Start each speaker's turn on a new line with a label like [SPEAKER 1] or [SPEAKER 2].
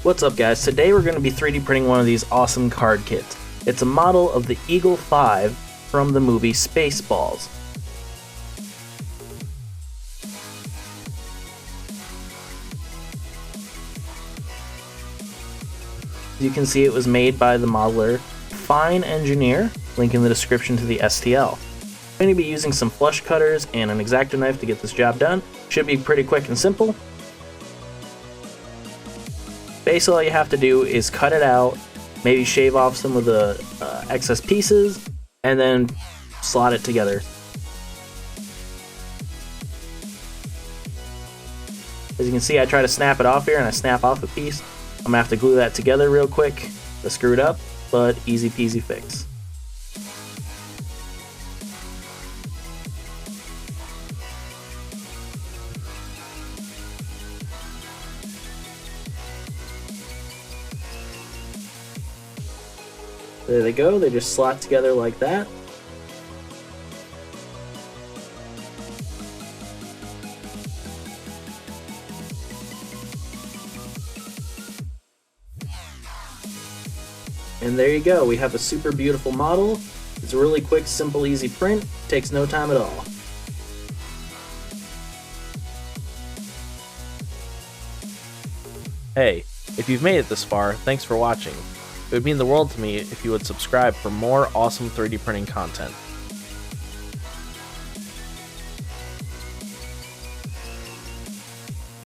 [SPEAKER 1] What's up guys, today we're going to be 3D printing one of these awesome card kits. It's a model of the Eagle 5 from the movie Spaceballs. As you can see, it was made by the modeler Fine Engineer, link in the description to the STL. I'm going to be using some flush cutters and an X-Acto knife to get this job done. Should be pretty quick and simple. Basically all you have to do is cut it out, maybe shave off some of the excess pieces, and then slot it together. As you can see, I try to snap it off here and I snap off a piece. I'm going to have to glue that together real quick to screw it up, but easy peasy fix. There they go, they just slot together like that. And there you go, we have a super beautiful model. It's a really quick, simple, easy print, takes no time at all.
[SPEAKER 2] Hey, if you've made it this far, thanks for watching. It would mean the world to me if you would subscribe for more awesome 3D printing content.